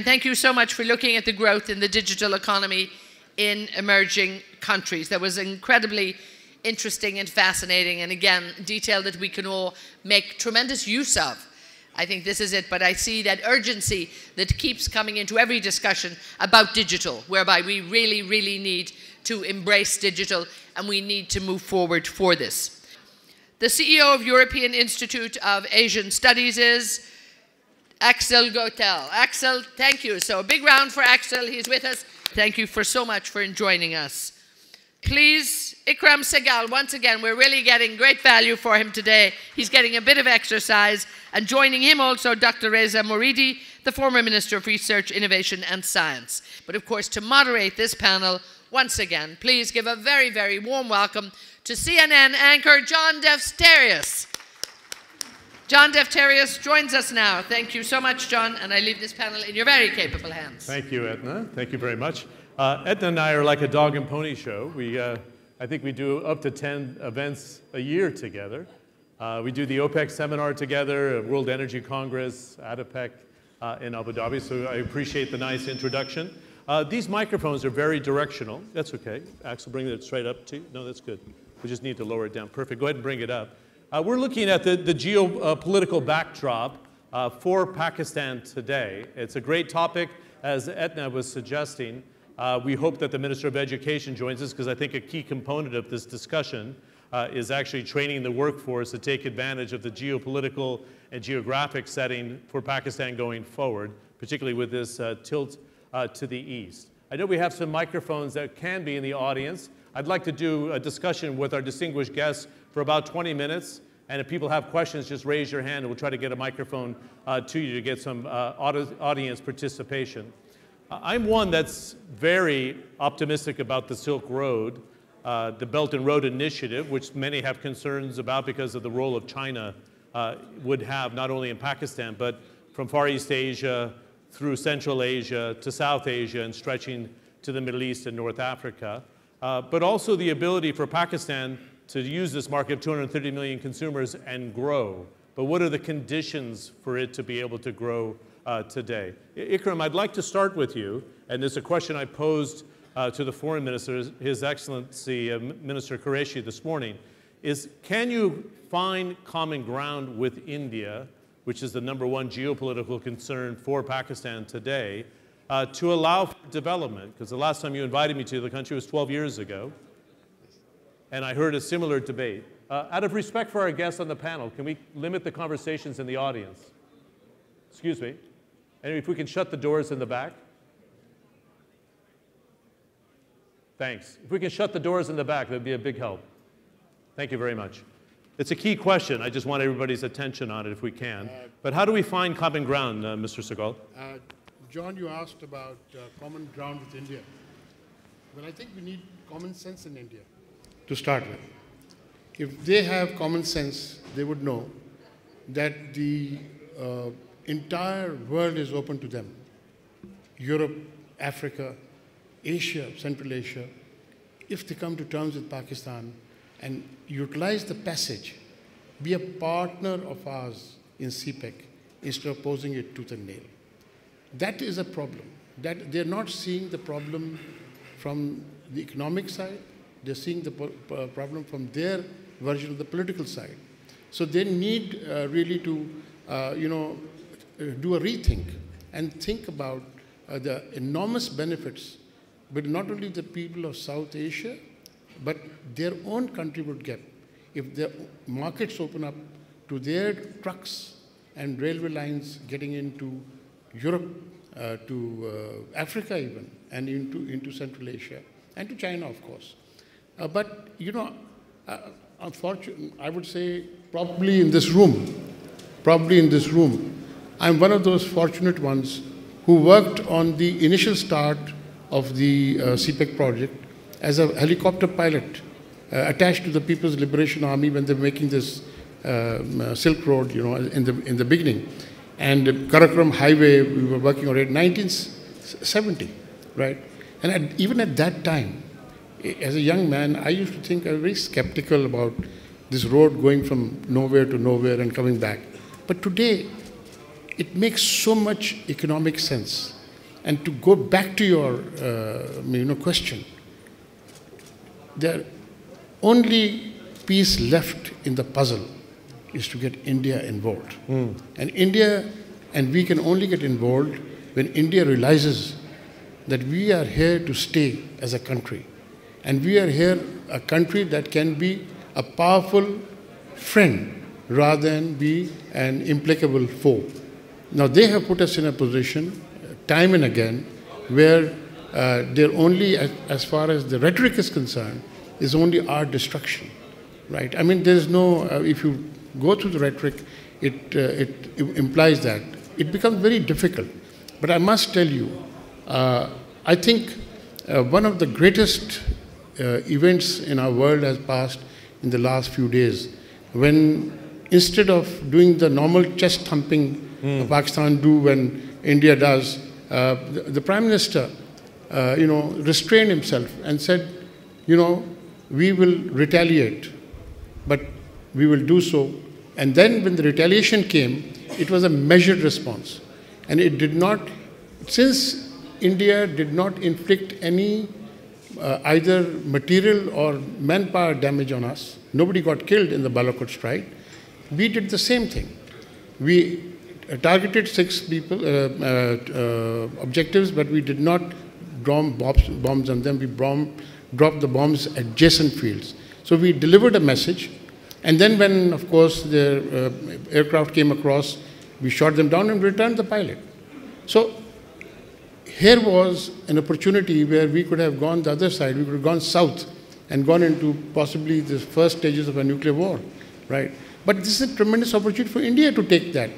thank you so much for looking at the growth in the digital economy in emerging countries. That was incredibly interesting and fascinating, and again, detail that we can all make tremendous use of. I think this is it, but I see that urgency that keeps coming into every discussion about digital, whereby we really, really need to embrace digital and we need to move forward for this. The CEO of European Institute of Asian Studies is Axel Goethal. Axel, thank you. So a big round for Axel. He's with us. Thank you so much for joining us. Please, Ikram Sehgal, once again, we're really getting great value for him today. He's getting a bit of exercise. And joining him also, Dr. Reza Moridi, the former Minister of Research, Innovation and Science. But of course, to moderate this panel, once again, please give a very, very warm welcome to CNN anchor John Defterios. John Defterios joins us now. Thank you so much, John, and I leave this panel in your very capable hands. Thank you, Edna. Thank you very much. Edna and I are like a dog and pony show. I think we do up to 10 events a year together. We do the OPEC seminar together, World Energy Congress, ADIPEC in Abu Dhabi, so I appreciate the nice introduction. These microphones are very directional. That's okay. Axel, bring it straight up to you. No, that's good. We just need to lower it down. Perfect. Go ahead and bring it up. We're looking at the geopolitical backdrop for Pakistan today. It's a great topic, as Edna was suggesting. We hope that the Minister of Education joins us, because I think a key component of this discussion is actually training the workforce to take advantage of the geopolitical and geographic setting for Pakistan going forward, particularly with this tilt to the east. I know we have some microphones that can be in the audience. I'd like to do a discussion with our distinguished guests for about 20 minutes. And if people have questions, just raise your hand and we'll try to get a microphone to you to get some audience participation. I'm one that's very optimistic about the Silk Road, the Belt and Road Initiative, which many have concerns about because of the role of China would have not only in Pakistan, but from Far East Asia through Central Asia to South Asia and stretching to the Middle East and North Africa. But also the ability for Pakistan to use this market of 230 million consumers and grow. But what are the conditions for it to be able to grow today? Ikram, I'd like to start with you, and there's a question I posed to the Foreign Minister, His Excellency Minister Qureshi this morning, is can you find common ground with India, which is the #1 geopolitical concern for Pakistan today, to allow for development? Because the last time you invited me to the country was 12 years ago, and I heard a similar debate. Out of respect for our guests on the panel, can we limit the conversations in the audience? Excuse me. And if we can shut the doors in the back. Thanks. If we can shut the doors in the back, that would be a big help. Thank you very much. It's a key question. I just want everybody's attention on it if we can. But how do we find common ground, Mr. Sehgal? John, you asked about common ground with India. Well, I think we need common sense in India to start with. If they have common sense, they would know that the entire world is open to them. Europe, Africa, Asia, Central Asia, if they come to terms with Pakistan and utilize the passage, be a partner of ours in CPEC instead of posing it tooth and nail. That is a problem. That they're not seeing the problem from the economic side, they're seeing the problem from their version of the political side. So they need really to, do a rethink and think about the enormous benefits, but not only the people of South Asia, but their own country would get if the markets open up to their trucks and railway lines getting into Europe, to Africa even, and into Central Asia, and to China, of course. But, unfortunately, I would say probably in this room, I'm one of those fortunate ones who worked on the initial start of the CPEC project as a helicopter pilot attached to the People's Liberation Army when they were making this Silk Road, in the beginning. And the Karakoram Highway, we were working on it in 1970, right? And even at that time, as a young man, I used to think I was very skeptical about this road going from nowhere to nowhere and coming back. But today, it makes so much economic sense. And to go back to your question, the only piece left in the puzzle is to get India involved. And we can only get involved when India realizes that we are here to stay as a country. And we are here a country that can be a powerful friend rather than be an implacable foe. Now, they have put us in a position, time and again, where they're only, as far as the rhetoric is concerned, is only our destruction, right? I mean, there's no, if you go through the rhetoric, it implies that. It becomes very difficult. But I must tell you, I think one of the greatest events in our world has passed in the last few days, when instead of doing the normal chest thumping Pakistan do when India does, the Prime Minister, restrained himself and said, we will retaliate, but we will do so. And then when the retaliation came, it was a measured response. And it did not, since India did not inflict any either material or manpower damage on us, nobody got killed in the Balakot strike, we did the same thing. We targeted 6 people, objectives, but we did not drop bombs on them. We dropped the bombs at adjacent fields. So we delivered a message. And then when, of course, the aircraft came across, we shot them down and returned the pilot. So here was an opportunity where we could have gone the other side. We could have gone south and gone into possibly the first stages of a nuclear war, right? But this is a tremendous opportunity for India to take that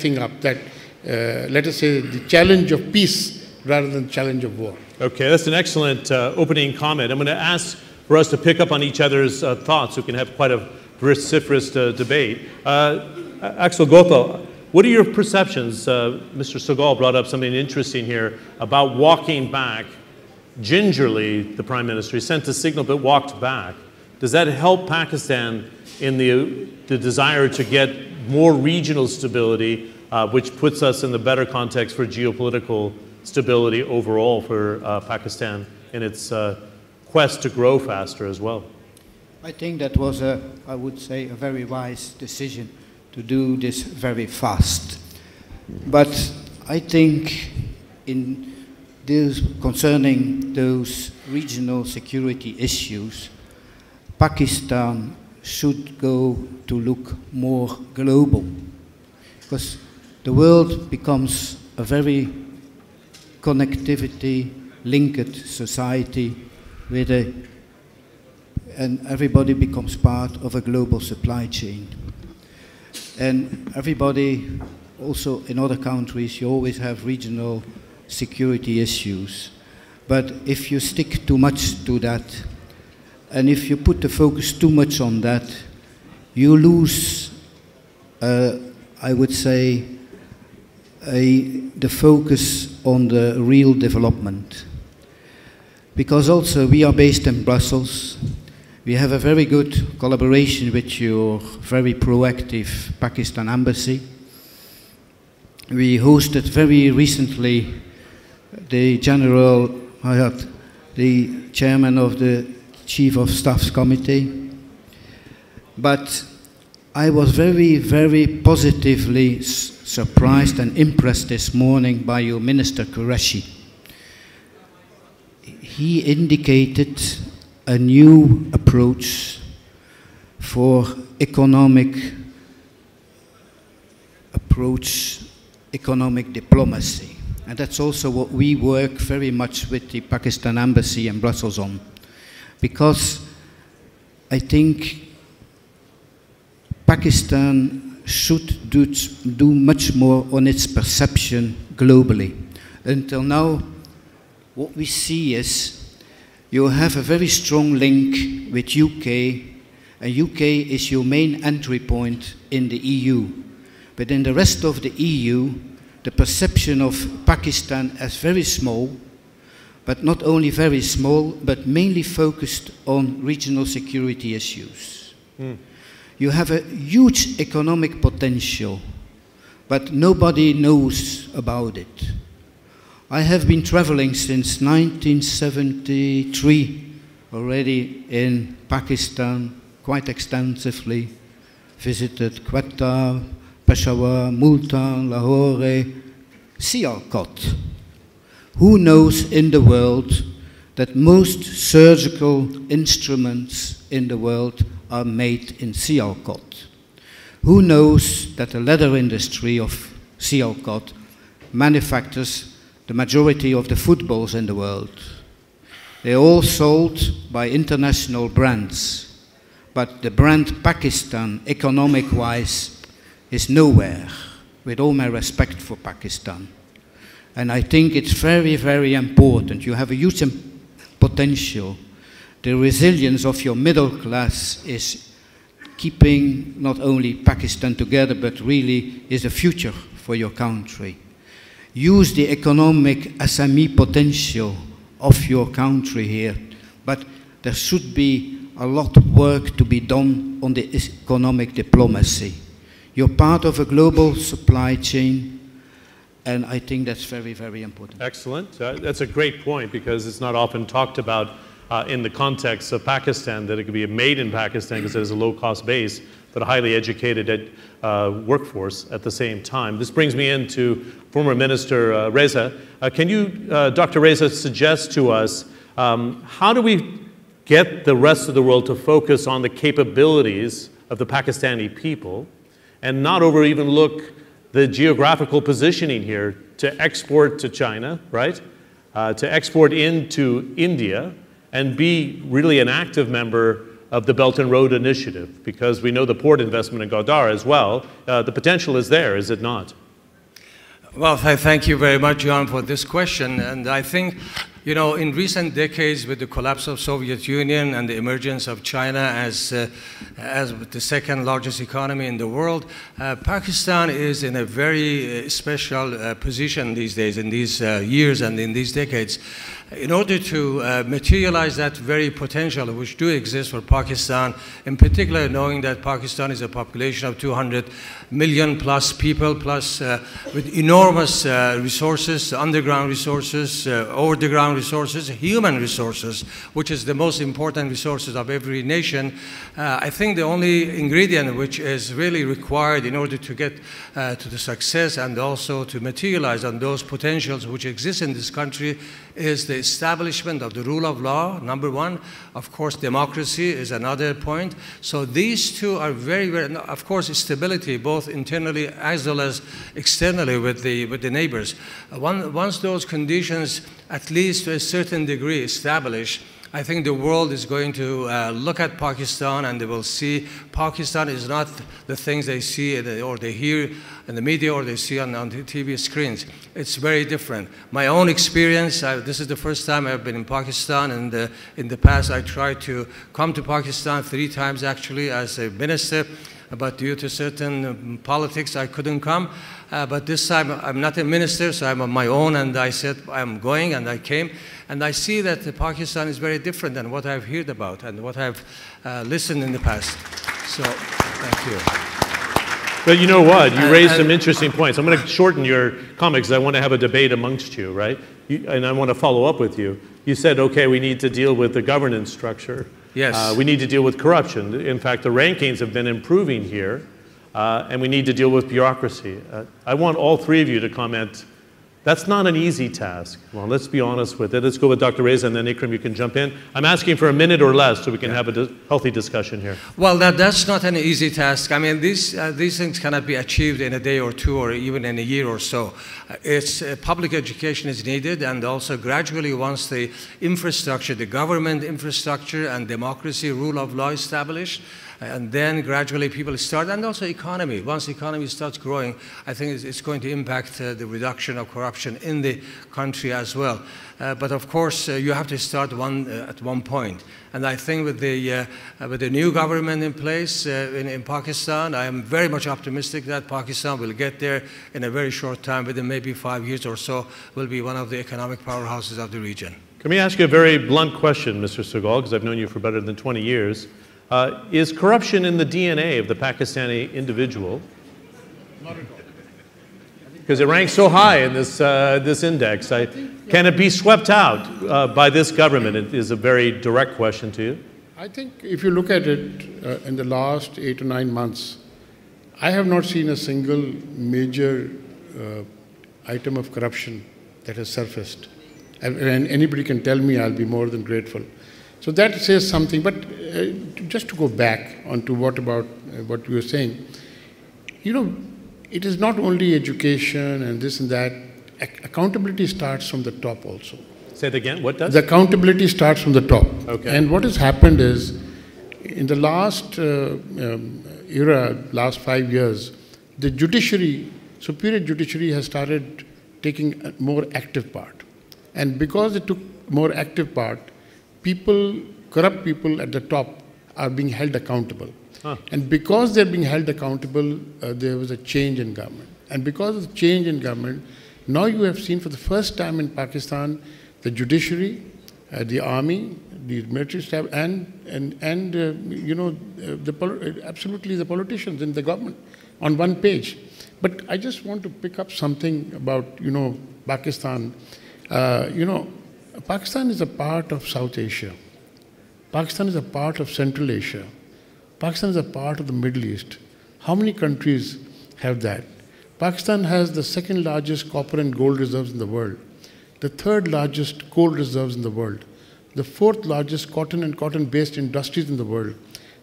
thing up, let us say, the challenge of peace rather than the challenge of war. Okay, that's an excellent opening comment. I'm going to ask for us to pick up on each other's thoughts so we can have quite a vociferous debate. Axel, Goethal, what are your perceptions? Mr. Sehgal brought up something interesting here about walking back gingerly. The Prime Minister, he sent a signal but walked back. Does that help Pakistan in the desire to get more regional stability, which puts us in the better context for geopolitical stability overall for Pakistan in its quest to grow faster as well? I think that was, I would say, a very wise decision to do this very fast. But I think concerning those regional security issues, Pakistan should go to look more global, because the world becomes a very connectivity linked society and everybody becomes part of a global supply chain. And everybody, also in other countries, you always have regional security issues. But if you stick too much to that, and if you put the focus too much on that, you lose, I would say, the focus on the real development. Because also we are based in Brussels. We have a very good collaboration with your very proactive Pakistan embassy. We hosted very recently the chairman of the Chief of Staff's Committee. But I was very, very positively surprised and impressed this morning by your Minister Qureshi. He indicated a new approach for economic diplomacy. And that's also what we work very much with the Pakistan Embassy in Brussels on. Because I think Pakistan should do much more on its perception globally. Until now, what we see is you have a very strong link with UK, and UK is your main entry point in the EU. But in the rest of the EU, the perception of Pakistan as very small, but not only very small, but mainly focused on regional security issues. You have a huge economic potential, but nobody knows about it. I have been traveling since 1973 already in Pakistan quite extensively, visited Quetta, Peshawar, Multan, Lahore, Sialkot. Who knows in the world that most surgical instruments in the world are made in Sialkot? Who knows that the leather industry of Sialkot manufactures the majority of the footballs in the world? They're all sold by international brands, but the brand Pakistan, economic-wise, is nowhere, with all my respect for Pakistan. And I think it's very, very important. You have a huge potential. The resilience of your middle class is keeping not only Pakistan together, but really is the future for your country. Use the economic SME potential of your country here, but there should be a lot of work to be done on the economic diplomacy. You're part of a global supply chain, and I think that's very, very important. Excellent. That's a great point, because it's not often talked about in the context of Pakistan, that it could be made in Pakistan because it has a low-cost base, but a highly educated workforce at the same time. This brings me into former Minister Reza. Can you, Dr. Reza, suggest to us how do we get the rest of the world to focus on the capabilities of the Pakistani people and not even look the geographical positioning here to export to China, right? To export into India and be really an active member of the Belt and Road Initiative, because we know the port investment in Godar as well. The potential is there, is it not? Well, thank you very much, John, for this question. And I think, you know, in recent decades, with the collapse of Soviet Union and the emergence of China as the second largest economy in the world, Pakistan is in a very special position these days, in these years and in these decades. In order to materialize that very potential which do exist for Pakistan, in particular knowing that Pakistan is a population of 200 million plus people, plus with enormous resources, underground resources, over-the-ground resources, human resources, which is the most important resources of every nation. I think the only ingredient which is really required in order to get to the success and also to materialize on those potentials which exist in this country is the establishment of the rule of law, number one. Of course, democracy is another point. So these two are very, very, of course, stability, both internally as well as externally with the neighbors. Once those conditions, at least to a certain degree, establish, I think the world is going to look at Pakistan and they will see Pakistan is not the things they see or they hear in the media or they see on the TV screens. It's very different. My own experience, this is the first time I've been in Pakistan, and in the past I tried to come to Pakistan 3 times actually as a minister, but due to certain politics I couldn't come. But this time I'm not a minister, so I'm on my own, and I said I'm going, and I came. And I see that Pakistan is very different than what I've heard about and what I've listened in the past. So, thank you. But you know what? You raised some interesting points. I'm going to shorten your comments because I want to have a debate amongst you, right? And I want to follow up with you. You said, okay, we need to deal with the governance structure. Yes. We need to deal with corruption. In fact, the rankings have been improving here, and we need to deal with bureaucracy. I want all 3 of you to comment. That's not an easy task. Well, let's be honest with it. Let's go with Dr. Reza, and then Ikram, you can jump in. I'm asking for a minute or less so we can have a healthy discussion here. Well, that's not an easy task. I mean, these things cannot be achieved in a day or 2 or even in a year or so. It's public education is needed, and also gradually once the infrastructure, the government infrastructure and democracy, rule of law established, and then gradually people start, and also economy. Once the economy starts growing, I think it's going to impact the reduction of corruption in the country as well. But of course, you have to start at one point. And I think with the new government in place in Pakistan, I am very much optimistic that Pakistan will get there in a very short time, within maybe 5 years or so, will be one of the economic powerhouses of the region. Let me ask you a very blunt question, Mr. Sehgal, because I've known you for better than 20 years. Is corruption in the DNA of the Pakistani individual? Not at all. I think Because it ranks so high in this, this index. Can it be swept out by this government? It is a very direct question to you. I think if you look at it in the last 8 or 9 months, I have not seen a single major item of corruption that has surfaced. And anybody can tell me, I'll be more than grateful. So that says something. But just to go back onto what you were saying, you know, it is not only education and this and that. Accountability starts from the top also. Say it again. What does? The accountability starts from the top. Okay. And what has happened is, in the last era, last 5 years, the judiciary, superior judiciary has started taking a more active part. And because it took more active part, people, corrupt people at the top are being held accountable. Huh. And because they're being held accountable, there was a change in government. And because of the change in government, now you have seen for the first time in Pakistan, the judiciary, the army, the military staff, and you know, absolutely the politicians in the government on one page. But I just want to pick up something about, you know, Pakistan. You know, Pakistan is a part of South Asia. Pakistan is a part of Central Asia. Pakistan is a part of the Middle East. How many countries have that? Pakistan has the second largest copper and gold reserves in the world, the third largest coal reserves in the world, the fourth largest cotton and cotton-based industries in the world,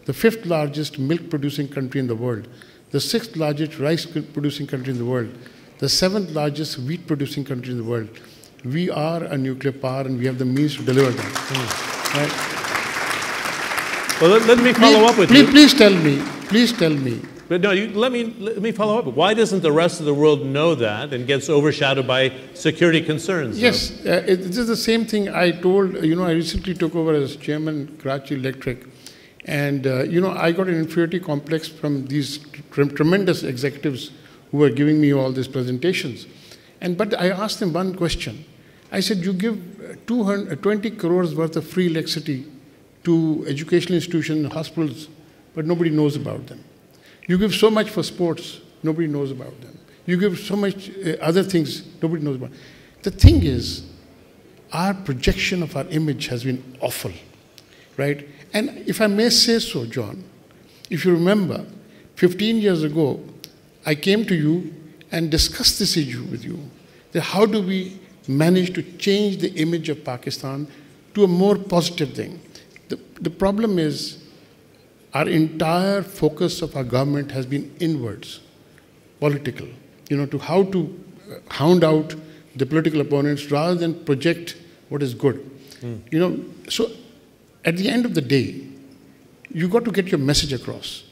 the fifth largest milk-producing country in the world, the sixth largest rice-producing country in the world, the seventh largest wheat-producing country in the world. We are a nuclear power and we have the means to deliver that. Right? Well, let me follow up with you. Please tell me. But no, let me follow up. Why doesn't the rest of the world know that and gets overshadowed by security concerns? Yes, this is the same thing I told, you know, I recently took over as chairman Karachi Electric. And, you know, I got an inferiority complex from these tremendous executives who were giving me all these presentations. But I asked them one question. I said, you give 20 crores worth of free electricity to educational institutions, hospitals, but nobody knows about them. You give so much for sports, nobody knows about them. You give so much other things, nobody knows about. The thing is, our projection of our image has been awful, right? And if I may say so, John, if you remember, 15 years ago, I came to you and discussed this issue with you. That how do we manage to change the image of Pakistan to a more positive thing? The problem is, our entire focus of our government has been inwards, political, you know, to how to hound out the political opponents rather than project what is good. You know, so at the end of the day, you've got to get your message across.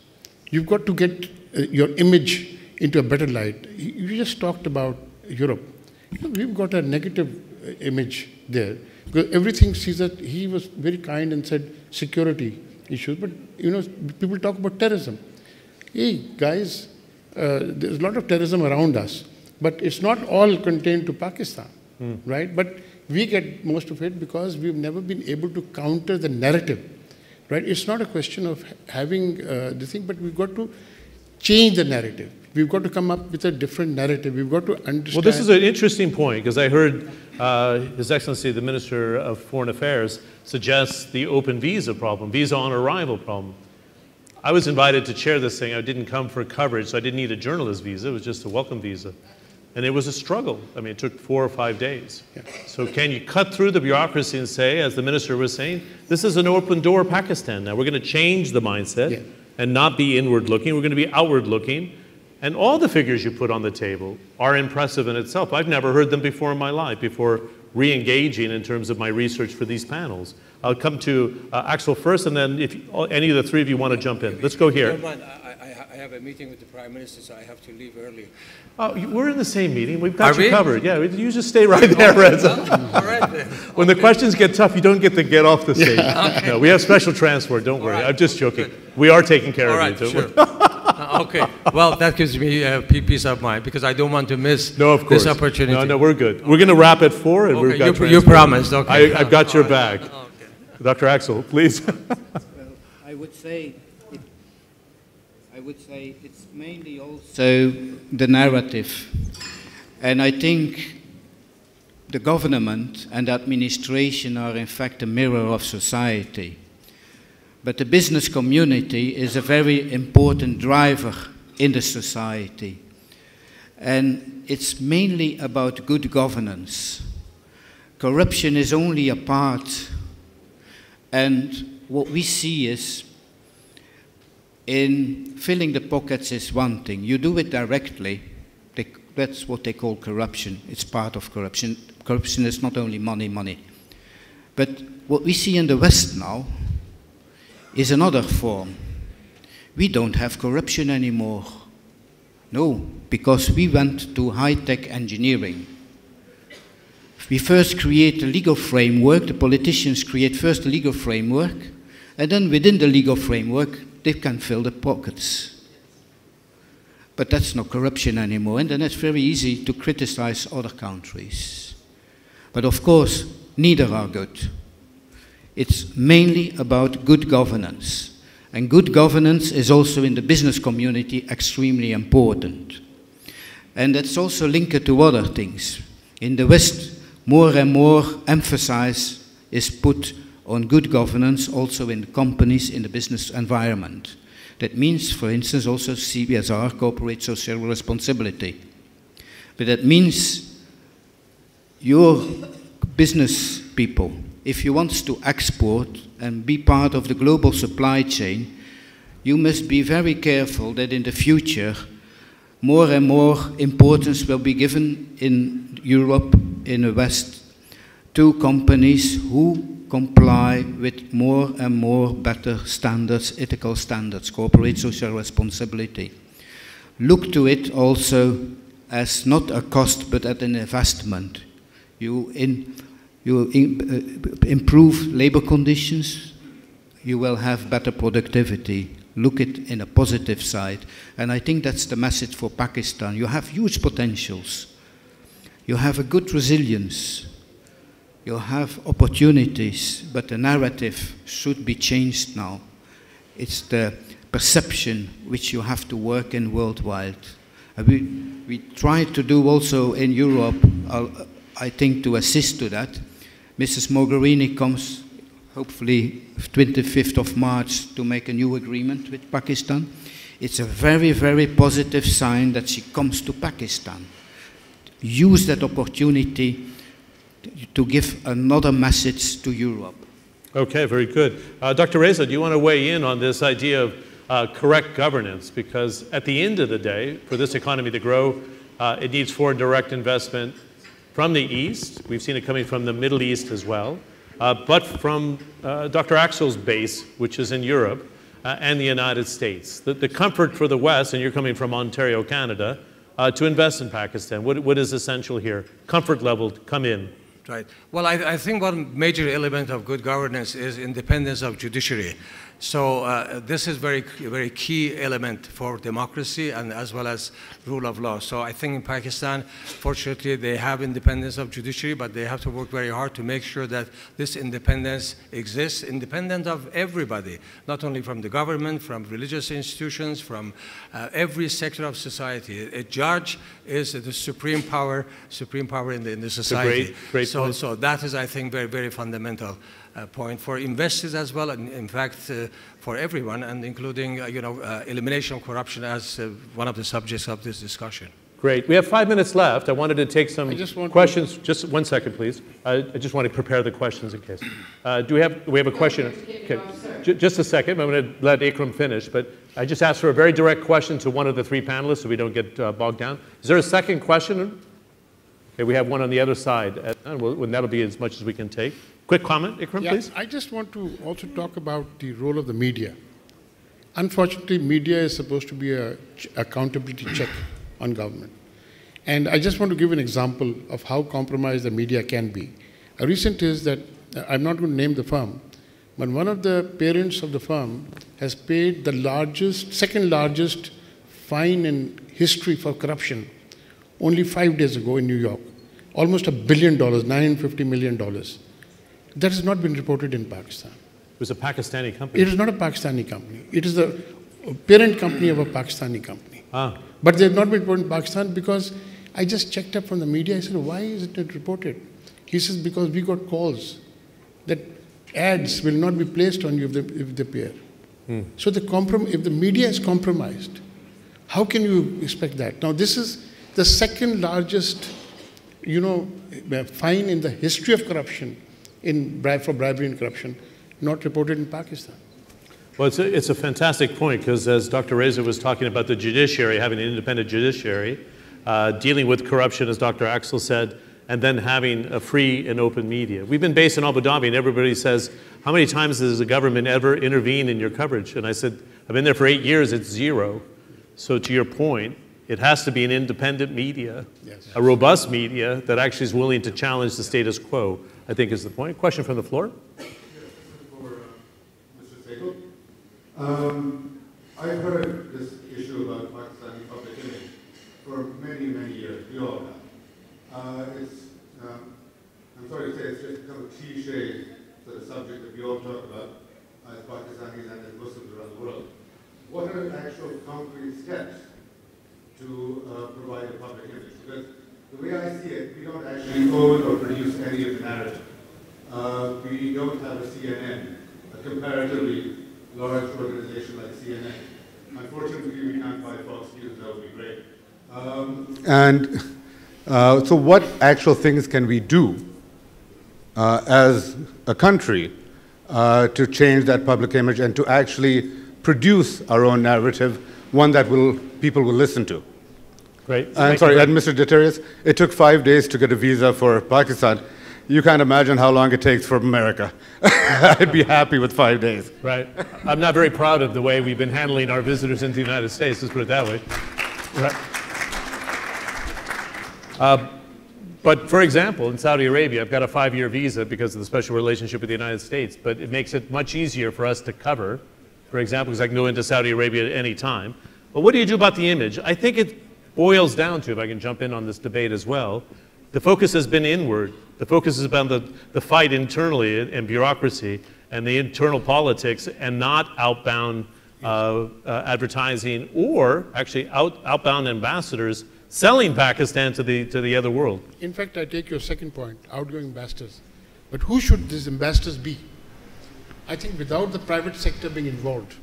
You've got to get your image into a better light. You just talked about Europe. You know, we've got a negative image there. Because everything sees that he was very kind and said security issues, but you know, people talk about terrorism. Hey, guys, there's a lot of terrorism around us, but it's not all contained to Pakistan, right? But we get most of it because we've never been able to counter the narrative, right? It's not a question of having the thing, but we've got to change the narrative. We've got to come up with a different narrative. We've got to understand. Well, this is an interesting point, because I heard His Excellency, the Minister of Foreign Affairs, suggest the open visa problem, visa on arrival problem. I was invited to chair this thing. I didn't come for coverage, so I didn't need a journalist visa. It was just a welcome visa. And it was a struggle. I mean, it took 4 or 5 days. Yeah. So can you cut through the bureaucracy and say, as the minister was saying, this is an open door Pakistan now. We're going to change the mindset and not be inward looking. We're going to be outward looking. And all the figures you put on the table are impressive in itself. I've never heard them before in my life, before re-engaging in terms of my research for these panels. I'll come to Axel first, and then if any of the three of you want to jump in. Let's go here. Don't mind. I have a meeting with the Prime Minister, so I have to leave early. Oh, we're in the same meeting. We've got you covered. Yeah, you just stay right there, Reza. All right, then. When the questions get tough, you don't get to get off the stage. Okay. No, we have special transport. Don't worry. Right. I'm just joking. Good. We are taking care of you. Sure. Okay. Well, that gives me a peace of mind, because I don't want to miss this opportunity. No, we're good. We're going to wrap at 4, and we've got you promised. Okay. I've got your back. Okay. Dr. Axel, please. Well, I would say it's mainly also the narrative. And I think the government and administration are in fact a mirror of society. But the business community is a very important driver in the society. And it's mainly about good governance. Corruption is only a part. And what we see is, in filling the pockets is one thing. You do it directly. That's what they call corruption. It's part of corruption. Corruption is not only money, money. But what we see in the West now is another form. We don't have corruption anymore. No, because we went to high-tech engineering. We first create a legal framework, the politicians create first a legal framework, and then within the legal framework, they can fill the pockets. But that's not corruption anymore, and then it's very easy to criticize other countries. But of course, neither are good. It's mainly about good governance. And good governance is also in the business community extremely important. And that's also linked to other things. In the West, more and more emphasis is put on good governance also in the companies, in the business environment. That means, for instance, also CSR, corporate social responsibility. But that means your business people, if you want to export and be part of the global supply chain, you must be very careful that in the future, more and more importance will be given in Europe, in the West, to companies who comply with more and more better standards, ethical standards, corporate social responsibility. Look to it also as not a cost, but as an investment. You improve labor conditions, you will have better productivity. Look at it in a positive side. And I think that's the message for Pakistan. You have huge potentials. You have a good resilience. You have opportunities, but the narrative should be changed now. It's the perception which you have to work in worldwide. We try to do also in Europe, I think, to assist to that. Mrs. Mogherini comes, hopefully, 25th of March to make a new agreement with Pakistan. It's a very, very positive sign that she comes to Pakistan. Use that opportunity to give another message to Europe. Okay, very good. Dr. Reza, do you want to weigh in on this idea of correct governance? Because at the end of the day, for this economy to grow, it needs foreign direct investment from the East. We've seen it coming from the Middle East as well. But from Dr. Axel's base, which is in Europe, and the United States. The comfort for the West, and you're coming from Ontario, Canada, to invest in Pakistan. What is essential here? Comfort level to come in. Right. Well, I think one major element of good governance is independence of judiciary. So this is very key element for democracy and as well as rule of law. So I think in Pakistan, fortunately, they have independence of judiciary, but they have to work very hard to make sure that this independence exists, independent of everybody, not only from the government, from religious institutions, from every sector of society. A judge is the supreme power in the society. Great so that is, I think, very fundamental. Point for investors as well, and in fact for everyone, and including elimination of corruption as one of the subjects of this discussion. Great. We have 5 minutes left. I wanted to take some questions. Just 1 second, please. I just want to prepare the questions in case. Do we have a question? Okay. Just a second. I'm going to let Ikram finish, but I just asked for a very direct question to one of the three panelists so we don't get bogged down. Is there a second question? Okay, we have one on the other side, and that'll be as much as we can take. Quick comment, Ikram, please. I just want to also talk about the role of the media. Unfortunately, media is supposed to be an accountability check on government. And I just want to give an example of how compromised the media can be. A recent is that, I'm not going to name the firm, but one of the parents of the firm has paid the second largest fine in history for corruption only 5 days ago in New York. Almost $1 billion, $950 million. That has not been reported in Pakistan. It was a Pakistani company. It is not a Pakistani company. It is the parent company of a Pakistani company. But they have not been reported in Pakistan because I just checked up from the media. I said, why is it not reported? He says, because we got calls that ads will not be placed on you if they appear. So if the media is compromised, how can you expect that? Now, this is the second largest, fine in the history of corruption for bribery and corruption, not reported in Pakistan. Well, it's a fantastic point, because as Dr. Reza was talking about the judiciary, having an independent judiciary, dealing with corruption, as Dr. Axel said, and then having a free and open media. We've been based in Abu Dhabi, and everybody says, how many times does the government ever intervene in your coverage? And I said, I've been there for 8 years, it's 0. So to your point, it has to be an independent media, a robust media that actually is willing to challenge the status quo, I think is the point. Question from the floor? For Mr. Sehgal. I've heard this issue about Pakistani public image for many, many years. We all have. I'm sorry to say, it's just become a cliche sort of subject that we all talk about as Pakistanis and as Muslims around the world. What are actual concrete steps to provide a public image? Because the way I see it, we don't actually own or produce any of the narrative. We don't have a CNN, a comparatively large organization like CNN. Unfortunately, we can't buy Fox News, that would be great. So what actual things can we do as a country to change that public image and to actually produce our own narrative, one that people will listen to? Great. And sorry, and Mr. Defterios, it took 5 days to get a visa for Pakistan. You can't imagine how long it takes for America. I'd be happy with 5 days. Right. I'm not very proud of the way we've been handling our visitors into the United States, let's put it that way. Right. But for example, in Saudi Arabia, I've got a 5-year visa because of the special relationship with the United States, but it makes it much easier for us to cover, for example, because I can go into Saudi Arabia at any time. But what do you do about the image? I think it boils down to, if I can jump in on this debate as well, the focus has been inward. The focus has been the fight internally and bureaucracy and the internal politics, and not outbound advertising, or actually outbound ambassadors selling Pakistan to the other world. In fact, I take your second point, outgoing ambassadors. But who should these ambassadors be? I think without the private sector being involved,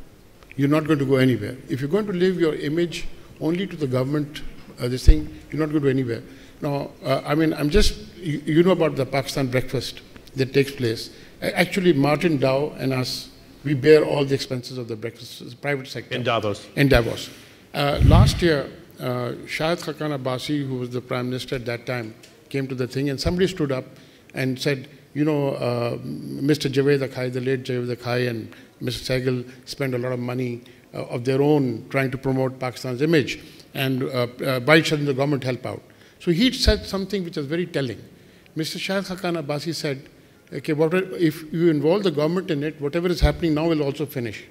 you're not going to go anywhere. If you're going to leave your image only to the government, you're not going to go anywhere. Now, you know about the Pakistan breakfast that takes place. Actually, Martin Dow and us, we bear all the expenses of the breakfast, the private sector. In Davos. In Davos. Last year, Shahid Khaqan Abbasi, who was the prime minister at that time, came to the thing, and somebody stood up and said, Mr. Javed Akhai, the late Javed Akhai, and Mr. Sehgal spent a lot of money of their own trying to promote Pakistan's image, and why shouldn't the government help out? So he said something which was very telling. Mr. Shahid Khaqan Abbasi said, okay, if you involve the government in it, whatever is happening now will also finish.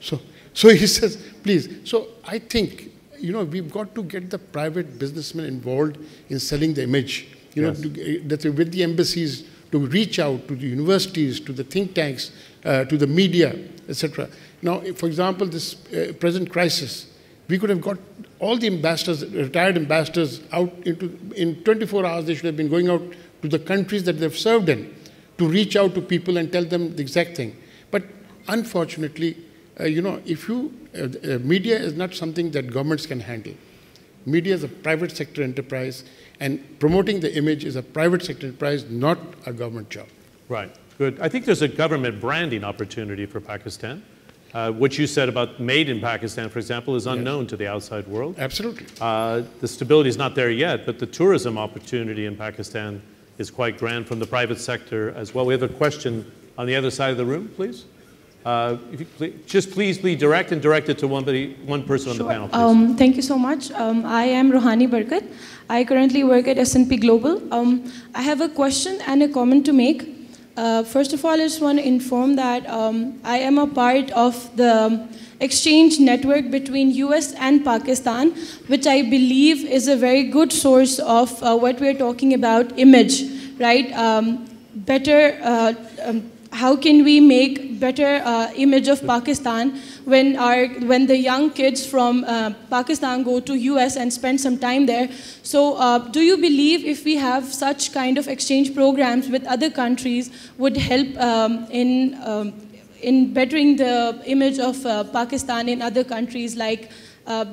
So he says, please. So I think, we've got to get the private businessmen involved in selling the image. That with the embassies, to reach out to the universities, to the think tanks, to the media, etc. Now, for example, this present crisis, we could have got all the ambassadors, retired ambassadors, out in 24 hours. They should have been going out to the countries that they've served in to reach out to people and tell them the exact thing. But unfortunately, media is not something that governments can handle. Media is a private sector enterprise, and promoting the image is a private sector enterprise, not a government job. Right, good. I think there's a government branding opportunity for Pakistan. What you said about made in Pakistan, for example, is unknown to the outside world. Absolutely. The stability is not there yet, but the tourism opportunity in Pakistan is quite grand from the private sector as well. We have a question on the other side of the room, please. If you please be direct and direct it to one person on the panel, please. Thank you so much. I am Rohani Barkat. I currently work at S&P Global. I have a question and a comment to make. First of all, I just want to inform that I am a part of the exchange network between US and Pakistan, which I believe is a very good source of what we're talking about, image, right? how can we make better image of Pakistan when the young kids from Pakistan go to US and spend some time there. So do you believe if we have such kind of exchange programs with other countries would help in bettering the image of Pakistan in other countries, like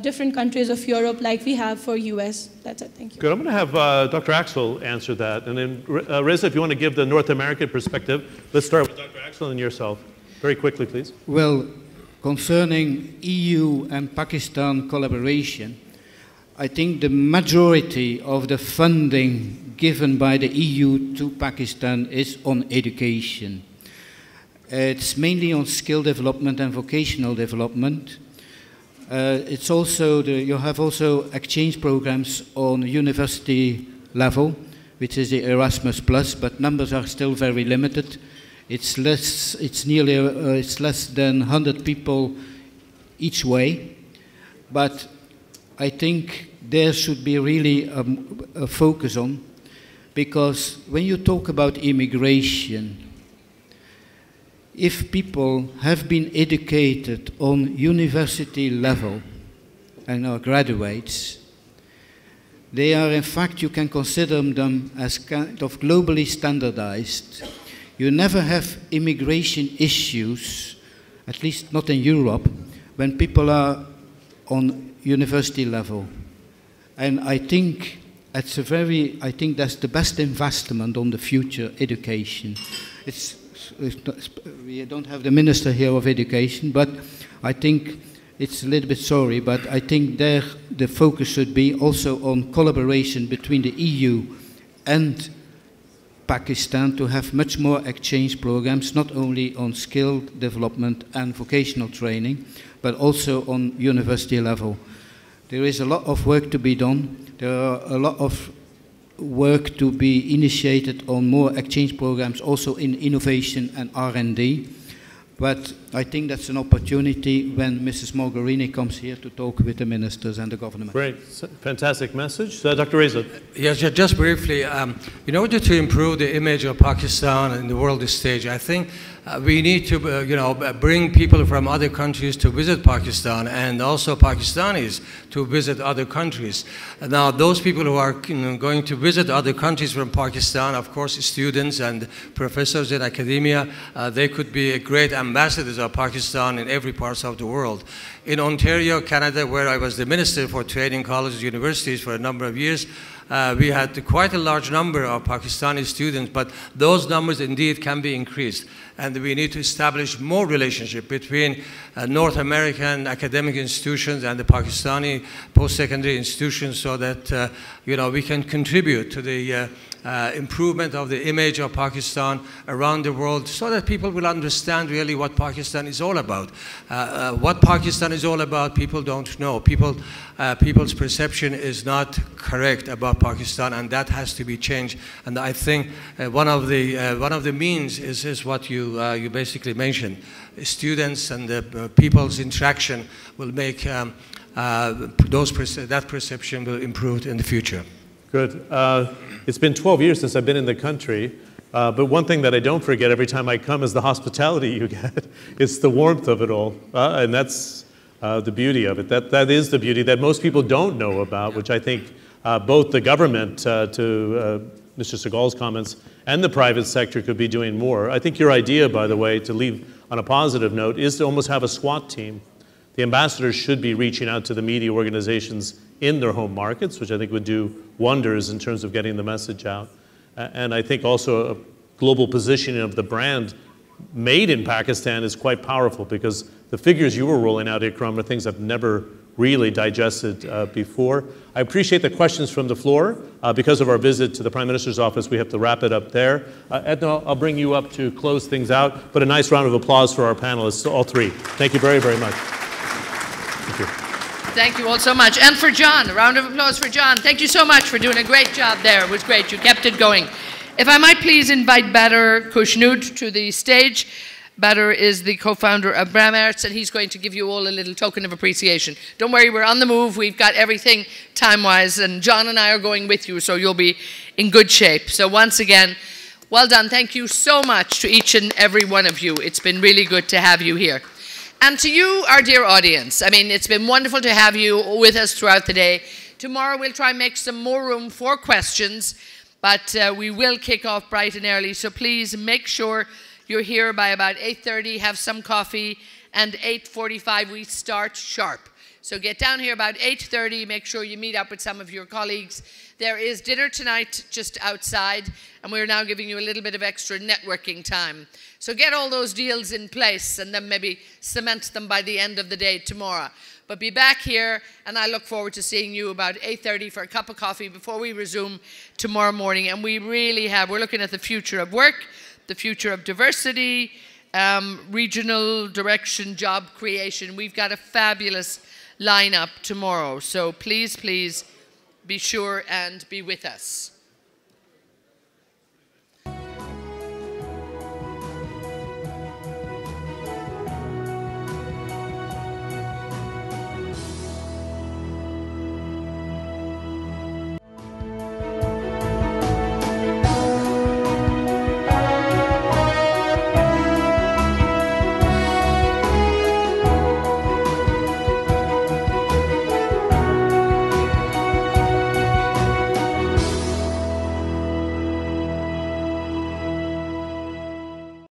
different countries of Europe, like we have for US? That's it, thank you. Good, I'm going to have Dr. Axel answer that. And then Reza, if you want to give the North American perspective, let's start with Dr. Axel and yourself. Very quickly, please. Well, concerning EU and Pakistan collaboration, I think the majority of the funding given by the EU to Pakistan is on education. It's mainly on skill development and vocational development. It's also you have also exchange programs on university level, which is the Erasmus Plus, but numbers are still very limited. It's less. It's nearly. It's less than 100 people each way, but I think there should be really a focus on, because when you talk about immigration, if people have been educated on university level and are graduates, they are, in fact, you can consider them as kind of globally standardized. You never have immigration issues, at least not in Europe, when people are on university level. And I think that's the best investment on the future education. We don't have the Minister here of Education, but I think it's a little bit sorry, but I think there the focus should be also on collaboration between the EU and Pakistan to have much more exchange programs, not only on skill development and vocational training, but also on university level. There is a lot of work to be done. There are a lot of work to be initiated on more exchange programs, also in innovation and R&D. But I think that's an opportunity when Mrs. Mogherini comes here to talk with the ministers and the government. Great, fantastic message. Dr. Reza. Yes, just briefly, in order to improve the image of Pakistan in the world stage, I think we need to, bring people from other countries to visit Pakistan, and also Pakistanis to visit other countries. Now, those people who are going to visit other countries from Pakistan, of course, students and professors in academia, they could be great ambassadors of Pakistan in every part of the world. In Ontario, Canada, where I was the Minister for Training Colleges and Universities for a number of years, we had quite a large number of Pakistani students, but those numbers indeed can be increased. And we need to establish more relationship between North American academic institutions and the Pakistani post-secondary institutions, so that we can contribute to the improvement of the image of Pakistan around the world, so that people will understand really what Pakistan is all about. What Pakistan is all about, people don't know. People's perception is not correct about Pakistan, and that has to be changed. And I think one of the means is what you basically mentioned. Students and the people's interaction will make that perception will improve in the future. Good. It's been 12 years since I've been in the country, but one thing that I don't forget every time I come is the hospitality you get. It's the warmth of it all, and that's the beauty of it. That is the beauty that most people don't know about, which I think both the government, to Mr. Sehgal's comments, and the private sector could be doing more. I think your idea, by the way, to leave on a positive note, is to almost have a SWAT team. The ambassadors should be reaching out to the media organizations in their home markets, which I think would do wonders in terms of getting the message out. And I think also a global positioning of the brand made in Pakistan is quite powerful, because the figures you were rolling out, Ikram, are things I've never really digested before. I appreciate the questions from the floor. Because of our visit to the Prime Minister's office, we have to wrap it up there. Edna, I'll bring you up to close things out, but a nice round of applause for our panelists, all three. Thank you very, very much. Thank you. Thank you all so much. And for John, a round of applause for John. Thank you so much for doing a great job there. It was great. You kept it going. If I might please invite Badr Kushnood to the stage. Badr is the co-founder of Bramertz, and he's going to give you all a little token of appreciation. Don't worry, we're on the move. We've got everything time-wise, and John and I are going with you, so you'll be in good shape. So once again, Well done. Thank you so much to each and every one of you. It's been really good to have you here. And to you, our dear audience, I mean, it's been wonderful to have you with us throughout the day. Tomorrow we'll try and make some more room for questions, but we will kick off bright and early. So please make sure you're here by about 8:30, have some coffee, and 8:45 we start sharp. So get down here about 8:30, make sure you meet up with some of your colleagues. There is dinner tonight just outside, and we're now giving you a little bit of extra networking time. So get all those deals in place and then maybe cement them by the end of the day tomorrow. But be back here, and I look forward to seeing you about 8:30 for a cup of coffee before we resume tomorrow morning. And we really we're looking at the future of work, the future of diversity, regional direction, job creation. We've got a fabulous lineup tomorrow. So please, please be sure and be with us.